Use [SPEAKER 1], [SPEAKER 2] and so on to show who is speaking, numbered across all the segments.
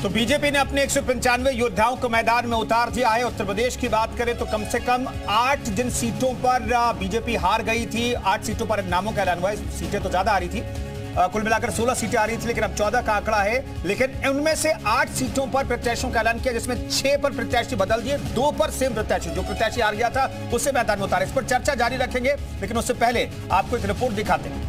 [SPEAKER 1] तो बीजेपी ने अपने 195 योद्धाओं को मैदान में उतार दिया है। उत्तर प्रदेश की बात करें तो कम से कम 8 जिन सीटों पर बीजेपी हार गई थी, 8 सीटों पर नामों का ऐलान हुआ है। सीटें तो ज्यादा आ रही थी, कुल मिलाकर 16 सीटें आ रही थी, लेकिन अब 14 का आंकड़ा है। लेकिन उनमें से 8 सीटों पर प्रत्याशियों का ऐलान किया, जिसमें 6 पर प्रत्याशी बदल दिए, 2 पर सेम प्रत्याशी, जो प्रत्याशी हार गया था उससे मैदान में उतारे। इस पर चर्चा जारी रखेंगे, लेकिन उससे पहले आपको एक रिपोर्ट दिखाते हैं।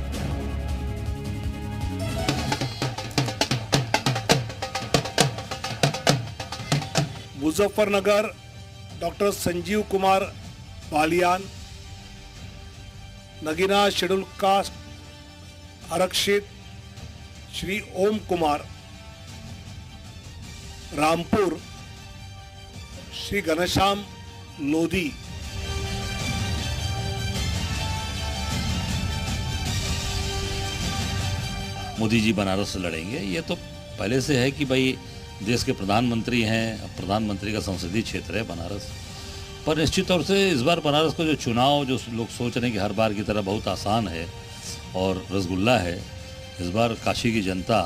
[SPEAKER 2] Muzaffarnagar doctor Sanjeev Kumar Balyan, Nagina schedule caste आरक्षित श्री ओम कुमार, रामपुर श्री घनश्याम लोधी,
[SPEAKER 3] मोदी जी बनारस से लड़ेंगे। ये तो पहले से है कि भाई देश के प्रधानमंत्री हैं, प्रधानमंत्री का संसदीय क्षेत्र है बनारस। पर निश्चित तौर से इस बार बनारस का जो चुनाव, जो लोग सोच रहे हैं कि हर बार की तरह बहुत आसान है और रसगुल्ला है, इस बार काशी की जनता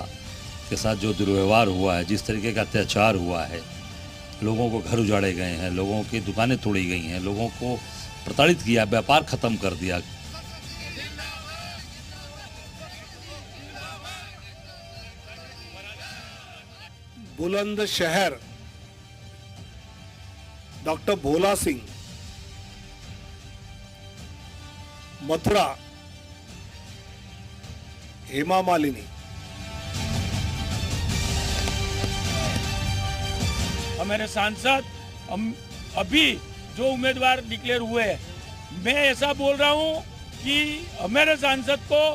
[SPEAKER 3] के साथ जो दुर्व्यवहार हुआ है, जिस तरीके का अत्याचार हुआ है, लोगों को घर उजाड़े गए हैं, लोगों की दुकानें तोड़ी गई हैं, लोगों को प्रताड़ित किया, व्यापार ख़त्म कर दिया।
[SPEAKER 2] बुलंदशहर डॉक्टर भोला सिंह, मथुरा हेमा मालिनी।
[SPEAKER 4] हमारे सांसद हम अभी जो उम्मीदवार डिक्लेयर हुए हैं, मैं ऐसा बोल रहा हूं कि हमारे सांसद को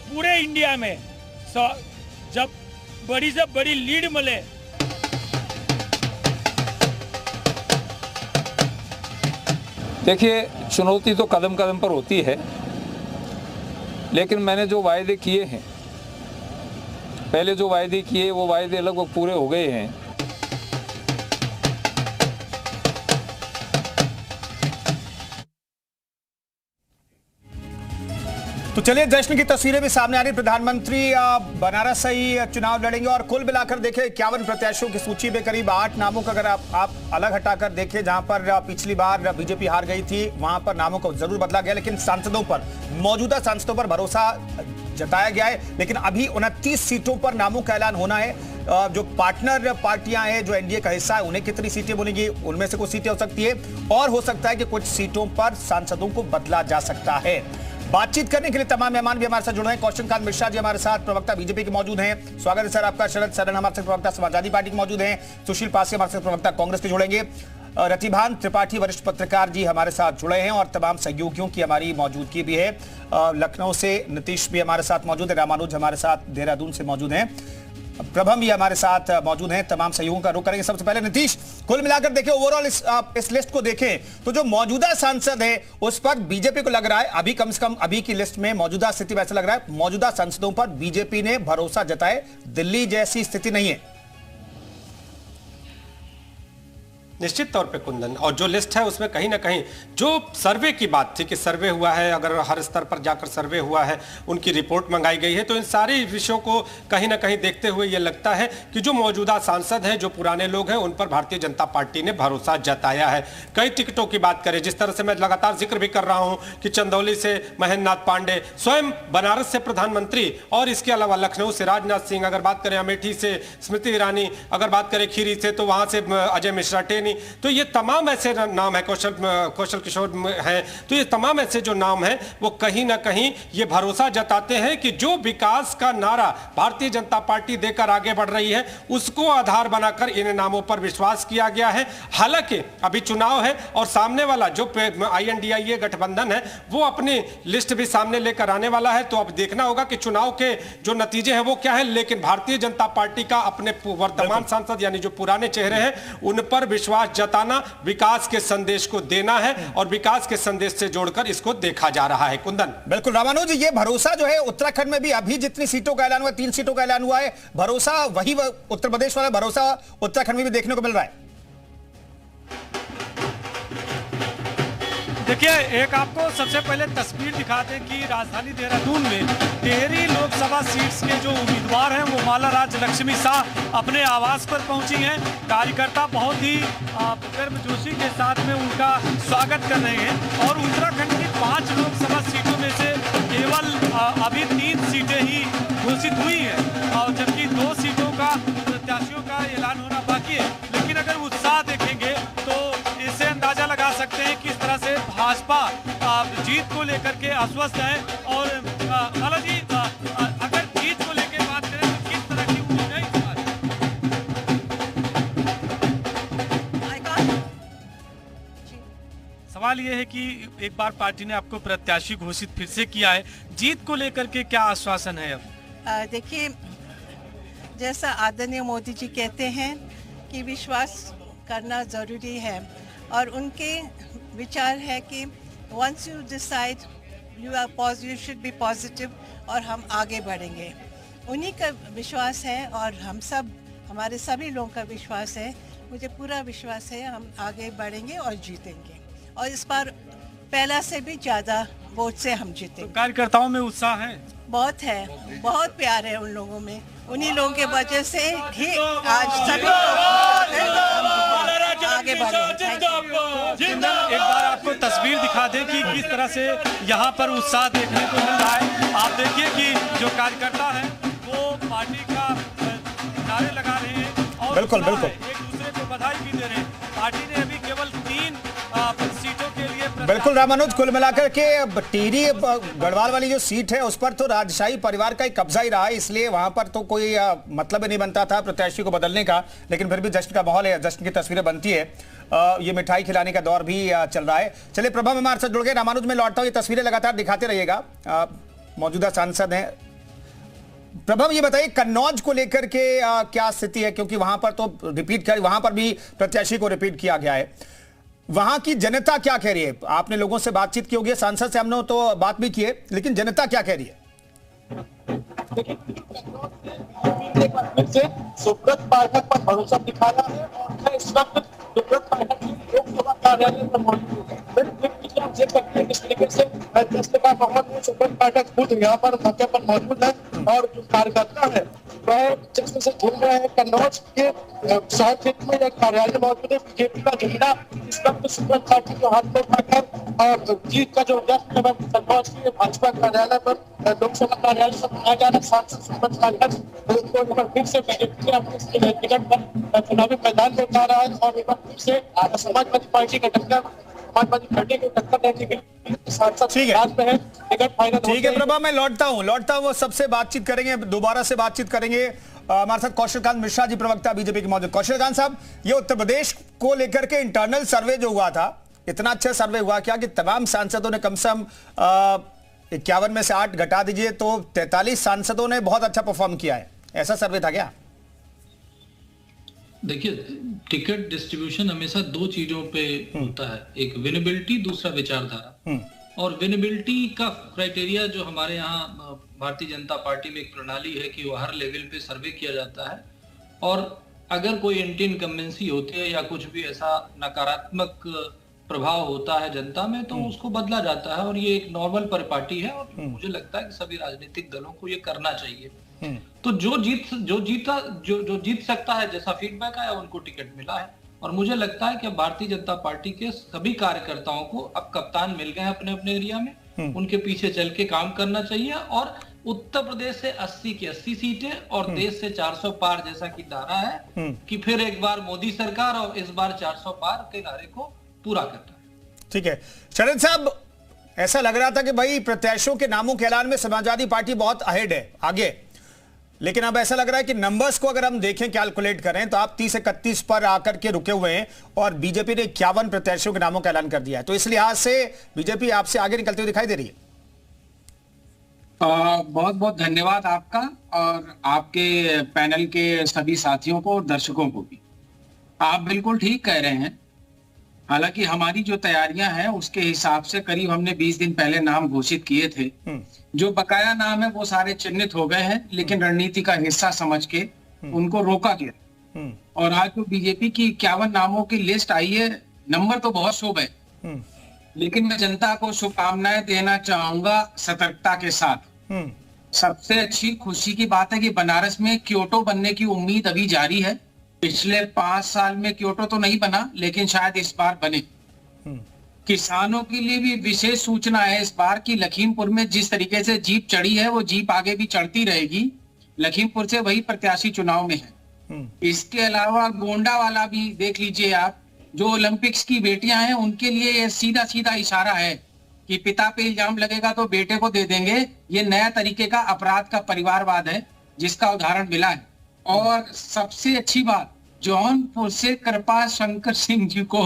[SPEAKER 4] पूरे इंडिया में जब बड़ी से बड़ी लीड मिले।
[SPEAKER 5] देखिए, चुनौती तो कदम कदम पर होती है, लेकिन मैंने जो वायदे किए हैं, पहले जो वायदे किए वो वायदे लगभग पूरे हो गए हैं।
[SPEAKER 1] तो चलिए, जश्न की तस्वीरें भी सामने आ रही। प्रधानमंत्री बनारस से ही चुनाव लड़ेंगे और कुल मिलाकर देखें 51 प्रत्याशियों की सूची में करीब 8 नामों का अगर आप अलग हटाकर देखें, जहां पर पिछली बार बीजेपी हार गई थी वहां पर नामों को जरूर बदला गया, लेकिन सांसदों पर, मौजूदा सांसदों पर भरोसा जताया गया है। लेकिन अभी 29 सीटों पर नामों का ऐलान होना है। जो पार्टनर पार्टियां हैं, जो एनडीए का हिस्सा है, उन्हें कितनी सीटें बनेंगी, उनमें से कुछ सीटें हो सकती है, और हो सकता है कि कुछ सीटों पर सांसदों को बदला जा सकता है। बातचीत करने के लिए तमाम मेहमान भी हमारे साथ जुड़े हैं। कौशल मिश्रा जी हमारे साथ, प्रवक्ता बीजेपी के मौजूद हैं, स्वागत है सर आपका। शरद सरन हमारे साथ प्रवक्ता समाजवादी पार्टी के मौजूद हैं। सुशील पासी हमारे साथ प्रवक्ता कांग्रेस के जुड़ेंगे। रतिभान त्रिपाठी वरिष्ठ पत्रकार जी हमारे साथ जुड़े हैं, और तमाम सहयोगियों की हमारी मौजूदगी भी है। लखनऊ से नीतीश भी हमारे साथ मौजूद है, रामानुज हमारे साथ देहरादून से मौजूद हैं, प्रभम भी हमारे साथ मौजूद हैं। तमाम सहयोगों का रुख करेंगे। सबसे पहले नीतीश, कुल मिलाकर देखें, ओवरऑल इस लिस्ट को देखें तो जो मौजूदा सांसद है उस पर बीजेपी को लग रहा है, अभी कम से कम अभी की लिस्ट में मौजूदा स्थिति में ऐसा लग रहा है, मौजूदा सांसदों पर बीजेपी ने भरोसा जताए, दिल्ली जैसी स्थिति नहीं है।
[SPEAKER 6] निश्चित तौर पे कुंदन, और जो लिस्ट है उसमें कहीं ना कहीं जो सर्वे की बात थी कि सर्वे हुआ है, अगर हर स्तर पर जाकर सर्वे हुआ है, उनकी रिपोर्ट मंगाई गई है, तो इन सारे विषयों को कहीं ना कहीं देखते हुए ये लगता है कि जो मौजूदा सांसद हैं, जो पुराने लोग हैं, उन पर भारतीय जनता पार्टी ने भरोसा जताया है। कई टिकटों की बात करें, जिस तरह से मैं लगातार जिक्र भी कर रहा हूं कि चंदौली से महेंद्र नाथ पांडे, स्वयं बनारस से प्रधानमंत्री, और इसके अलावा लखनऊ से राजनाथ सिंह, अगर बात करें अमेठी से स्मृति ईरानी, अगर बात करें खीरी से तो वहां से अजय मिश्रा टेनी, तो ये तमाम ऐसे नाम है, कौशल किशोर हैं, तो ये तमाम ऐसे जो नाम हैं वो कहीं ना कहीं ये भरोसा जताते हैं कि जो विकास का नारा भारतीय जनता पार्टी देकर आगे बढ़ रही है, उसको आधार बनाकर इन नामों पर विश्वास किया गया है। हालांकि अभी चुनाव है और सामने वाला जो INDIA गठबंधन है वो अपनी लिस्ट भी सामने लेकर आने वाला है, तो अब देखना होगा कि चुनाव के जो नतीजे हैं वो क्या है। लेकिन भारतीय जनता पार्टी का अपने वर्तमान सांसद यानी जो पुराने चेहरे हैं उन पर विश्वास जताना, विकास के संदेश को देना है, और विकास के संदेश से जोड़कर इसको देखा जा रहा है। कुंदन,
[SPEAKER 1] बिल्कुल रामानुज, ये भरोसा जो है उत्तराखंड में भी अभी जितनी सीटों का ऐलान हुआ, 3 सीटों का ऐलान हुआ है, भरोसा वही उत्तर प्रदेश वाला भरोसा उत्तराखंड में भी देखने को मिल रहा है।
[SPEAKER 6] देखिए, एक आपको सबसे पहले तस्वीर दिखाते हैं कि राजधानी देहरादून में टिहरी लोकसभा सीट्स के जो उम्मीदवार हैं वो माला राज लक्ष्मी शाह अपने आवास पर पहुंची हैं। कार्यकर्ता बहुत ही गर्मजोशी के साथ में उनका स्वागत कर रहे हैं और उत्तराखंड की 5 लोकसभा सीटों में से केवल अभी 3 सीटें ही घोषित हुई हैं और जबकि 2 सीटों का प्रत्याशियों का ऐलान होना बाकी है। लेकिन अगर उत्साह देखेंगे तो इससे अंदाजा लगा सकते हैं किस तरह से भाजपा जीत को लेकर के आश्वस्त है। और माला जी, अगर जीत को लेकर बात करें तो किस तरह की उम्मीद है इस बार? सवाल ये है कि एक बार पार्टी ने आपको प्रत्याशी घोषित फिर से किया है, जीत को लेकर के क्या आश्वासन है अब?
[SPEAKER 7] देखिए, जैसा आदरणीय मोदी जी कहते हैं कि विश्वास करना ज़रूरी है और उनके विचार है कि once you decide you should be positive और हम आगे बढ़ेंगे। उन्हीं का विश्वास है और हमारे सभी लोगों का विश्वास है। मुझे पूरा विश्वास है हम आगे बढ़ेंगे और जीतेंगे और इस बार पहला से भी ज़्यादा वोट से हम जीतेंगे।
[SPEAKER 6] तो कार्यकर्ताओं में उत्साह है?
[SPEAKER 7] बहुत है, बहुत प्यार है उन लोगों में। उन्हीं लोगों के वजह से ही आज सभी आगे बढ़े।
[SPEAKER 6] एक बार आपको तस्वीर दिखा दें कि किस तरह से यहाँ पर उत्साह देखने को मिल रहा है। आप देखिए कि जो कार्यकर्ता है वो पार्टी का नारे लगा रहे हैं और
[SPEAKER 1] बिल्कुल बिल्कुल
[SPEAKER 6] एक दूसरे को बधाई भी दे रहे हैं। पार्टी ने अभी केवल 3 सीटों के लिए
[SPEAKER 1] बिल्कुल रामानुज, कुल मिलाकर के टिहरी गढ़वाल वाली जो सीट है उस पर तो राजशाही परिवार का ही कब्जा ही रहा है, इसलिए वहां पर तो कोई मतलब ही नहीं बनता था प्रत्याशी को बदलने का। लेकिन फिर भी जश्न का माहौल है, जश्न की तस्वीरें बनती है। ये मिठाई खिलाने का दौर भी चल रहा है। चलिए प्रभा में हमारे साथ जुड़ गए, रामानुज में लौटता हूँ, ये तस्वीरें लगातार दिखाते रहिएगा। मौजूदा सांसद हैं प्रभा, ये बताइए कन्नौज को लेकर के क्या स्थिति है, क्योंकि वहां पर तो रिपीट कर वहां पर भी प्रत्याशी को रिपीट किया गया है। वहां की जनता क्या कह रही है? आपने लोगों से बातचीत की होगी, सांसद से हमने तो बात भी की है, लेकिन जनता क्या कह रही है?
[SPEAKER 8] सुब्रत पाठक पर भरोसा दिखाया है और मैं इस वक्त सुब्रत पाठक की लोकसभा कार्यालय पर मौजूद हूँ। आप देख सकते हैं किस तरीके से जश्न का माहौल है। सुब्रत पाठक खुद यहाँ पर मौके पर मौजूद है और जो कार्यकर्ता है वह जश्न से झूम रहे हैं। कन्नौज के शहर क्षेत्र में एक कार्यालय मौजूद है, बीजेपी का झंडा इस वक्त सुब्रत पाठक के हाथ में उठाकर और जीत का जो जश्न है कन्नौज के भाजपा कार्यालय पर लोकसभा कार्यालय पर मनाया जा रहा है। सांसद सुब्रत पाठक फिर से बीजेपी के अपने टिकट पर चुनावी मैदान में उतार रहा है और एक बार फिर से समाजवादी पार्टी का टक्कर समाजवादी पार्टी की टक्कर देने के लिए सांसद में है। टिकट फाइनल
[SPEAKER 1] ठीक है प्रभा, मैं लौटता हूँ सबसे बातचीत करेंगे, दोबारा से बातचीत करेंगे। हमारे साथ कौशलकांत मिश्रा जी, प्रवक्ता बीजेपी के मौजूद। कौशलकांत साहब, ये उत्तर प्रदेश को लेकर के इंटरनल सर्वे जो हुआ था, इतना अच्छा सर्वे हुआ क्या कि तमाम सांसदों ने कम से कम 51 में से 8 घटा दीजिए तो 43 सांसदों ने बहुत अच्छा परफॉर्म किया है, ऐसा सर्वे था क्या?
[SPEAKER 9] देखिए, टिकट डिस्ट्रीब्यूशन हमेशा 2 चीजों पे होता है, एक विनेबिलिटी, दूसरा विचारधारा। और विनेबिलिटी का क्राइटेरिया जो हमारे यहाँ भारतीय जनता पार्टी में एक प्रणाली है कि वो हर लेवल पे सर्वे किया जाता है और अगर कोई एंटी इनकम्बेंसी होती है या कुछ भी ऐसा नकारात्मक प्रभाव होता है जनता में तो उसको बदला जाता है और ये एक नॉर्मल परिपाटी है और मुझे लगता है कि सभी राजनीतिक दलों को ये करना चाहिए। तो जो जीत सकता है, जैसा फीडबैक आया उनको टिकट मिला है और मुझे लगता है कि अब भारतीय जनता पार्टी के सभी कार्यकर्ताओं को अब कप्तान मिल गए हैं अपने अपने एरिया में, उनके पीछे चल के काम करना चाहिए और उत्तर प्रदेश से 80 की 80 सीटें और देश से 400 पार जैसा कि नारा है कि फिर एक बार मोदी सरकार और इस बार 400 पार के नारे को पूरा करना है।
[SPEAKER 1] ठीक है शरद साहब, ऐसा लग रहा था कि भाई प्रत्याशियों के नामों के ऐलान में समाजवादी पार्टी बहुत अहेड है आगे, लेकिन अब ऐसा लग रहा है कि नंबर्स को अगर हम देखें, कैलकुलेट करें तो आप 30-31 पर आकर के रुके हुए हैं और बीजेपी ने 51 प्रत्याशियों के नामों का ऐलान कर दिया है। तो इस लिहाज से बीजेपी आपसे आगे निकलते हुए दिखाई दे रही है।
[SPEAKER 10] बहुत बहुत धन्यवाद आपका और आपके पैनल के सभी साथियों को और दर्शकों को भी। आप बिल्कुल ठीक कह रहे हैं। हालांकि हमारी जो तैयारियां हैं उसके हिसाब से करीब हमने 20 दिन पहले नाम घोषित किए थे। जो बकाया नाम है वो सारे चिन्हित हो गए हैं, लेकिन रणनीति का हिस्सा समझ के उनको रोका गया। और आज जो बीजेपी की 51 नामों की लिस्ट आई है, नंबर तो बहुत शुभ है, लेकिन मैं जनता को शुभकामनाएं देना चाहूंगा सतर्कता के साथ। सबसे अच्छी खुशी की बात है कि बनारस में क्योटो बनने की उम्मीद अभी जारी है। पिछले 5 साल में क्योटो तो नहीं बना, लेकिन शायद इस बार बने। किसानों के लिए भी विशेष सूचना है इस बार की लखीमपुर में जिस तरीके से जीप चढ़ी है वो जीप आगे भी चढ़ती रहेगी। लखीमपुर से वही प्रत्याशी चुनाव में है। इसके अलावा गोंडा वाला भी देख लीजिए आप, जो ओलंपिक्स की बेटियां हैं उनके लिए ये सीधा सीधा इशारा है कि पिता पे इल्जाम लगेगा तो बेटे को दे देंगे। ये नया तरीके का अपराध का परिवारवाद है जिसका उदाहरण मिला है। और सबसे अच्छी बात, जौनपुर से कृपा शंकर सिंह जी को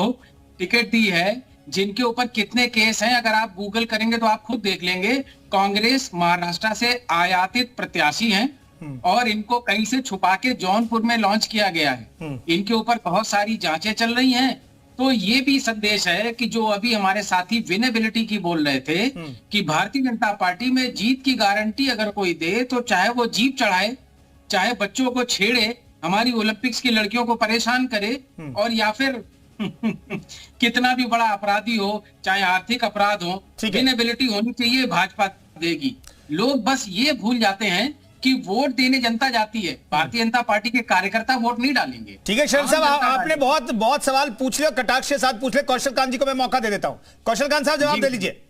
[SPEAKER 10] टिकट दी है, जिनके ऊपर कितने केस हैं अगर आप गूगल करेंगे तो आप खुद देख लेंगे। कांग्रेस महाराष्ट्र से आयातित प्रत्याशी हैं और इनको कहीं से छुपा के जौनपुर में लॉन्च किया गया है। इनके ऊपर बहुत सारी जांचें चल रही हैं। तो ये भी संदेश है कि जो अभी हमारे साथी विनेबिलिटी की बोल रहे थे कि भारतीय जनता पार्टी में जीत की गारंटी अगर कोई दे तो चाहे वो जीप चढ़ाए, चाहे बच्चों को छेड़े, हमारी ओलंपिक्स की लड़कियों को परेशान करे, और या फिर कितना भी बड़ा अपराधी हो, चाहे आर्थिक अपराध हो, विनेबिलिटी होनी चाहिए, भाजपा देगी। लोग बस ये भूल जाते हैं कि वोट देने जनता जाती है, भारतीय जनता पार्टी के कार्यकर्ता वोट नहीं डालेंगे।
[SPEAKER 1] ठीक है शरण साहब, आपने बहुत सवाल पूछ लिया, कटाक्ष के साथ पूछ लिया। कौशल कांत जी को मैं मौका दे देता हूं। कौशल कांत साहब जवाब दे लीजिए।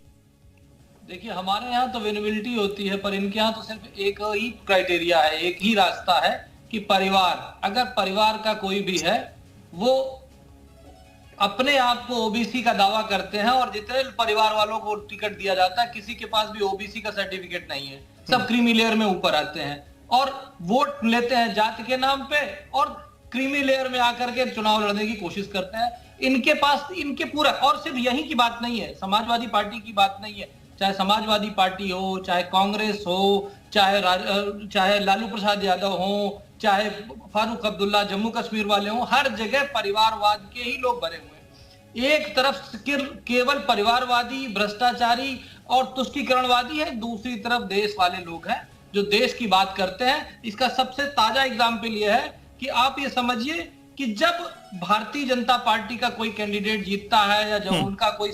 [SPEAKER 9] देखिए, हमारे यहाँ तो विनेबिलिटी होती है, पर इनके यहाँ तो सिर्फ एक ही क्राइटेरिया है, एक ही रास्ता है कि परिवार, अगर परिवार का कोई भी है वो अपने आप को ओबीसी का दावा करते हैं, और जितने परिवार वालों को टिकट दिया जाता है किसी के पास भी ओबीसी का सर्टिफिकेट नहीं है, सब क्रीमी लेयर में ऊपर आते हैं और वोट लेते हैं जाति के नाम पे, और क्रीमी लेयर में आकर के चुनाव लड़ने की कोशिश करते हैं। इनके पास इनके पूरा, और सिर्फ यही की बात नहीं है, समाजवादी पार्टी की बात नहीं है, चाहे समाजवादी पार्टी हो, चाहे कांग्रेस हो, चाहे लालू प्रसाद यादव हो, चाहे फारूक अब्दुल्ला जम्मू कश्मीर वाले हों, हर जगह परिवारवाद के ही लोग भरे हुए हैं। एक तरफ केवल परिवारवादी, भ्रष्टाचारी और तुष्टीकरणवादी है, दूसरी तरफ देश वाले लोग हैं जो देश की बात करते हैं। इसका सबसे ताजा एग्जाम्पल यह है कि आप ये समझिए कि जब भारतीय जनता पार्टी का कोई कैंडिडेट जीतता है या जब उनका कोई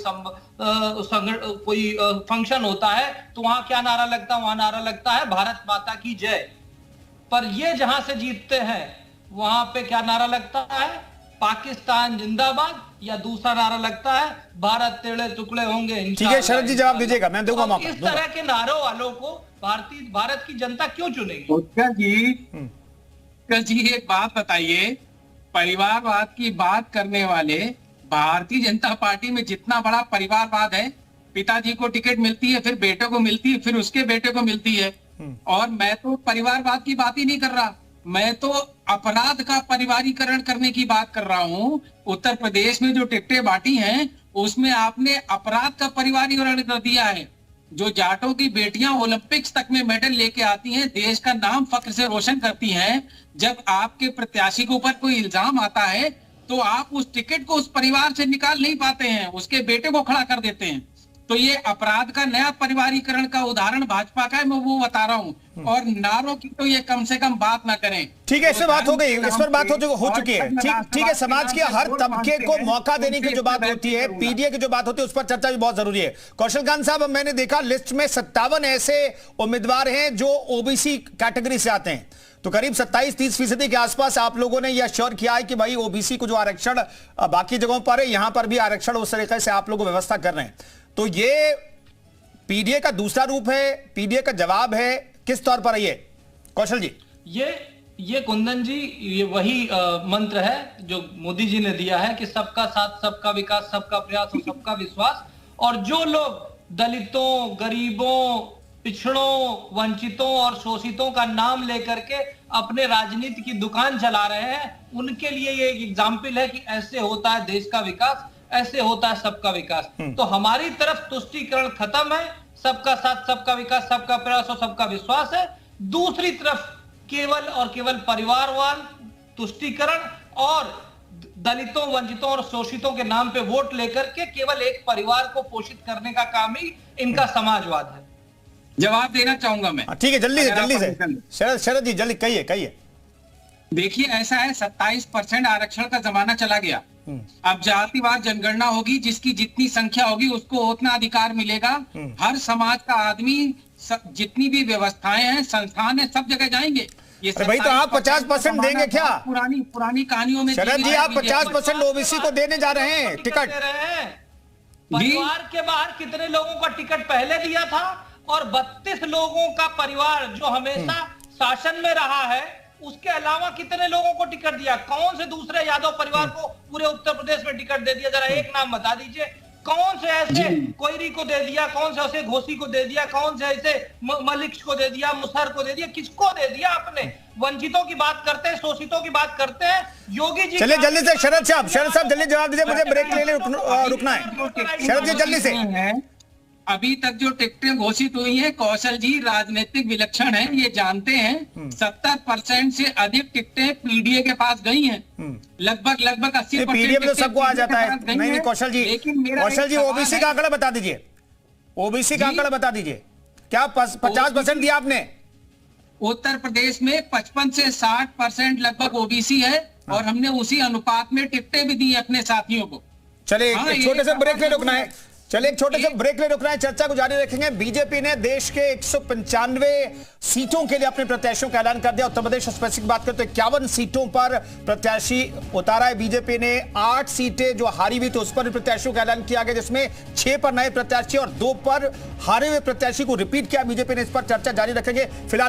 [SPEAKER 9] फंक्शन होता है तो वहां क्या नारा लगता है? वहां नारा लगता है भारत माता की जय। पर ये जहां से जीतते हैं वहां पे क्या नारा लगता है? पाकिस्तान जिंदाबाद, या दूसरा नारा लगता है भारत तेरे टुकड़े होंगे।
[SPEAKER 1] ठीक है शरद जी जवाब दीजिएगा, मैं दूंगा मौका।
[SPEAKER 9] इस तरह के नारों वालों को भारत की जनता क्यों चुनेगी?
[SPEAKER 10] जी एक बात बताइए, परिवारवाद की बात करने वाले, भारतीय जनता पार्टी में जितना बड़ा परिवारवाद है, पिताजी को टिकट मिलती है, फिर बेटे को मिलती है, फिर उसके बेटे को मिलती है। और मैं तो परिवारवाद की बात ही नहीं कर रहा, मैं तो अपराध का परिवारीकरण करने की बात कर रहा हूं। उत्तर प्रदेश में जो टिकटें बांटी हैं उसमें आपने अपराध का परिवारीकरण कर दिया है। जो जाटों की बेटियां ओलंपिक्स तक में मेडल लेके आती हैं, देश का नाम फख्र से रोशन करती हैं, जब आपके प्रत्याशी के ऊपर कोई इल्जाम आता है तो आप उस टिकट को उस परिवार से निकाल नहीं पाते हैं, उसके बेटे को खड़ा कर देते हैं। तो ये अपराध का नया परिवारीकरण का उदाहरण भाजपा का है, मैं वो बता रहा हूँ। और नारों की तो ये कम से कम बात ना करें।
[SPEAKER 1] ठीक है, इस पर बात हो गई, इस पर बात हो चुकी है। ठीक है, समाज के हर तबके को मौका देने की जो बात होती है, पीडीए की जो बात होती है, उस पर चर्चा भी बहुत जरूरी है। कौशल कांत साहब, मैंने देखा लिस्ट में 57 ऐसे उम्मीदवार हैं जो ओबीसी कैटेगरी से आते हैं, तो करीब 27-30% के आसपास आप लोगों ने यह श्योर किया है कि भाई ओबीसी को जो आरक्षण बाकी जगहों पर है, यहां पर भी आरक्षण उस तरीके से आप लोग व्यवस्था कर रहे हैं। तो ये पीडीए का दूसरा रूप है, पीडीए का जवाब है, किस तौर पर है ये? कौशल जी।
[SPEAKER 9] ये कुंदन जी, ये वही मंत्र है जो मोदी जी ने दिया है कि सबका साथ, सबका विकास, सबका प्रयास और सबका विश्वास। और जो लोग दलितों, गरीबों, पिछड़ों, वंचितों और शोषितों का नाम लेकर के अपने राजनीति की दुकान चला रहे हैं, उनके लिए ये एक एग्जाम्पल है कि ऐसे होता है देश का विकास, ऐसे होता है सबका विकास। तो हमारी तरफ तुष्टीकरण खत्म है, सबका साथ, सबका विकास, सबका प्रयास और सबका विश्वास है। दूसरी तरफ केवल और केवल परिवारवाद, तुष्टीकरण और दलितों, वंचितों और शोषितों के नाम पे वोट लेकर के केवल एक परिवार को पोषित करने का काम ही इनका समाजवाद है।
[SPEAKER 10] जवाब देना चाहूंगा मैं।
[SPEAKER 1] ठीक है, जल्दी से शरद जी जल्दी कहिए।
[SPEAKER 10] देखिए, ऐसा है 27% आरक्षण का जमाना चला गया। अब जातिवार जनगणना होगी, जिसकी जितनी संख्या होगी उसको उतना अधिकार मिलेगा। हर समाज का आदमी, जितनी भी व्यवस्थाएं हैं, संस्थान है, सब जगह जाएंगे। ये
[SPEAKER 1] भाई तो आप 50% देंगे क्या?
[SPEAKER 10] पुरानी कहानियों में
[SPEAKER 1] शरद जी आप 50% ओबीसी को देने जा रहे हैं टिकट।
[SPEAKER 11] परिवार के बाहर कितने लोगों का टिकट पहले दिया था, और 32 लोगों का परिवार जो हमेशा शासन में रहा है, उसके अलावा कितने लोगों को टिकट दिया? कौन से दूसरे यादव परिवार को पूरे उत्तर प्रदेश में टिकट दे दिया? जरा एक नाम बता दीजिए। कौन से ऐसे कोयरी को दे दिया, कौन से ऐसे घोसी को दे दिया, कौन से ऐसे मलिक को दे दिया, मुसहर को दे दिया, किसको दे दिया आपने? वंचितों की बात करते हैं, शोषितों की बात करते हैं। योगी जी
[SPEAKER 1] चलिए जल्दी से शरद साहब जल्दी जवाब दीजिए, मुझे ब्रेक ले रुकना है। शरद जी जल्दी से।
[SPEAKER 10] अभी तक जो टिकटें घोषित हुई हैं, कौशल जी राजनीतिक विलक्षण हैं, ये जानते हैं 70% से अधिक टिकटें पीडीए के पास गई हैं। लगभग 80%
[SPEAKER 1] पीडीए में तो सबको आ जाता है। नहीं कौशल जी ओबीसी का आंकड़ा बता दीजिए, ओबीसी का आंकड़ा बता दीजिए। क्या 50% दिया आपने?
[SPEAKER 10] उत्तर प्रदेश में 55 से 60% लगभग ओबीसी है, और हमने उसी अनुपात में टिकटें भी दी अपने साथियों को।
[SPEAKER 1] चलिए एक छोटे से ब्रेक ले रुकना है। चर्चा को जारी रखेंगे। बीजेपी ने देश के 195 सीटों के लिए अपने प्रत्याशियों का ऐलान कर दिया। उत्तर प्रदेश स्पेसिफिक बात करते हैं, 51 सीटों पर प्रत्याशी उतारा है बीजेपी ने। 8 सीटें जो हारी हुई तो उस पर प्रत्याशियों का ऐलान किया गया, जिसमें 6 पर नए प्रत्याशी और 2 पर हारे हुए प्रत्याशी को रिपीट किया बीजेपी ने। इस पर चर्चा जारी रखेंगे। फिलहाल